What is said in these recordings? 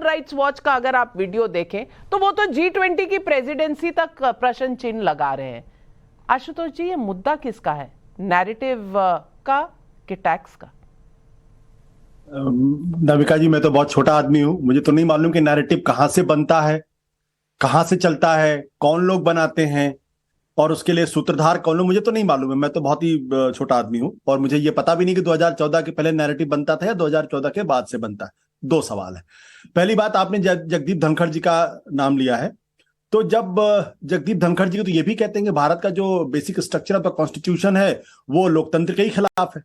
Rights watch का अगर आप वीडियो देखें तो वो तो G20 की प्रेसिडेंसी तक प्रश्न चिन्ह लगा रहे हैं। आशुतोष जी, ये मुद्दा किसका है, नैरेटिव का कि टैक्स का? नाविका जी, मैं तो बहुत छोटा आदमी हूं, मुझे तो नहीं मालूम कि नैरेटिव कहां से बनता है, कहां से चलता है, कौन लोग बनाते हैं और उसके लिए सूत्रधार कौन लोग, मुझे तो नहीं मालूम है। मैं तो बहुत ही छोटा आदमी हूं और मुझे ये पता भी नहीं कि 2014 के पहले नैरेटिव बनता था या 2014 के बाद से बनता है। दो सवाल है। पहली बात, आपने जगदीप धनखड़ जी का नाम लिया है, तो जब जगदीप धनखड़ जी को तो ये भी कहते हैं कि भारत का जो basic structure of the constitution है वो लोकतंत्र के ही खिलाफ है।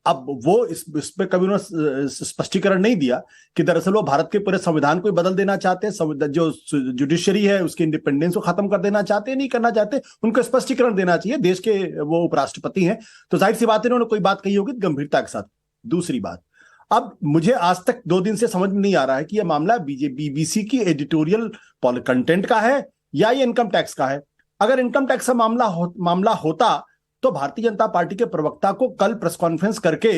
अब वो इस पे कभी उन्होंने स्पष्टीकरण नहीं दिया कि दरअसल वो भारत के पूरे संविधान को बदल देना चाहते हैं, जो जुडिशरी है उसकी इंडिपेंडेंस को खत्म कर देना चाहते हैं, नहीं करना चाहते। उनको स्पष्टीकरण देना चाहिए, देश के वो उपराष्ट्रपति हैं, तो जाहिर सी बात है उन्होंने कोई बात कही होगी गंभीरता के साथ। दूसरी बात, अब मुझे आज तक 2 दिन से समझ में नहीं आ रहा है कि यह मामला बीबीसी की एडिटोरियल कंटेंट का है या ये इनकम टैक्स का है। अगर इनकम टैक्स का मामला होता तो भारतीय जनता पार्टी के प्रवक्ता को कल प्रेस कॉन्फ्रेंस करके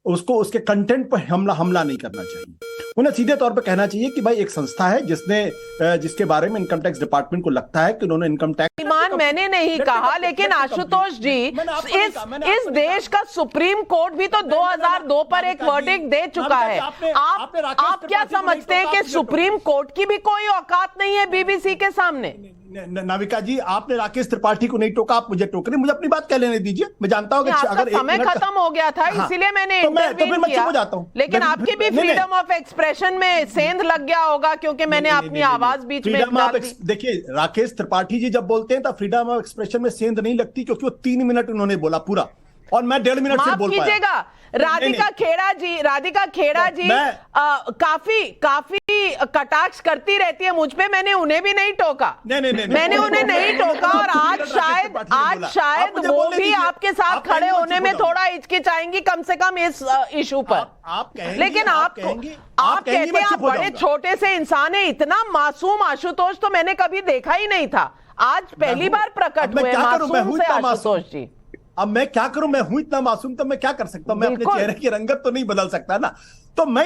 उसको उसके कंटेंट पर हमला नहीं करना चाहिए। उन्हें सीधे तौर पर कहना चाहिए कि भाई एक संस्था है जिसके बारे में इनकम टैक्स डिपार्टमेंट को लगता है कि उन्होंने इनकम टैक्स मैंने नहीं कहा, लेकिन आशुतोष जी, इस देश का सुप्रीम कोर्ट भी तो 2002 पर एक वर्डिक्ट दे चुका है। आप क्या समझते हैं कि सुप्रीम कोर्ट की भी कोई औकात नहीं है बीबीसी के सामने? नाविका जी, आपने राकेश त्रिपाठी को नहीं टोका, आप मुझे टोक रहे, मुझे अपनी बात कह लेने दीजिए। मैं जानता हूं कि अगर समय खत्म हो गया था, इसीलिए मैंने इंटरवीन किया, लेकिन आपकी भी फ्रीडम ऑफ एक्सप्रेशन में सेंध लग गया होगा क्योंकि मैंने अपनी आवाज बीच में डाल दी। देखिए, राकेश त्रिपाठी जी जब बोलते हैं तो फ्रीडम ऑफ एक्सप्रेशन में सेंध नहीं लगती, क्योंकि वो 3 मिनट उन्होंने बोला पूरा और मैं 1.5 मिनट से बोल पाया। कीजिएगा, राधिका खेड़ा जी काफी कटाक्ष करती रहती है मुझ पे, मैंने उन्हें भी नहीं टोका। मैंने उन्हें नहीं टोका और आज शायद वो भी आपके साथ खड़े होने में थोड़ा हिचकिचाएंगी, कम से कम इस इशू पर। लेकिन आप कहते हैं आप बड़े छोटे से इंसान है, इतना मासूम आशुतोष तो मैंने कभी देखा ही नहीं था, आज पहली बार प्रकट हुए मासूम से आशुतोष जी। अब मैं क्या करूं, मैं हूं इतना मासूम, तो मैं क्या कर सकता हूं? मैं अपने चेहरे की रंगत तो नहीं बदल सकता ना। तो मैं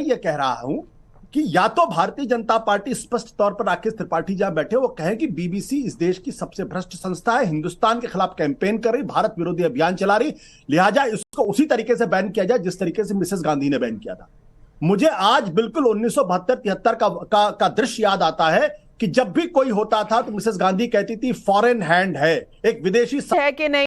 ये कह रहा हूं कि या तो भारतीय जनता पार्टी स्पष्ट तौर पर राकेश त्रिपाठी जहां बैठे वो कहे कि बीबीसी इस देश की सबसे भ्रष्ट संस्था है, हिंदुस्तान के खिलाफ कैंपेन कर रही, भारत विरोधी अभियान चला रही, लिहाजा इसको उसी तरीके से बैन किया जाए जिस तरीके से मिसेस गांधी ने बैन किया था। मुझे आज बिल्कुल 1972-73 का दृश्य याद आता है कि जब भी कोई होता था तो मिसेस गांधी कहती थी फॉरेन हैंड है, एक विदेशी है कि नहीं।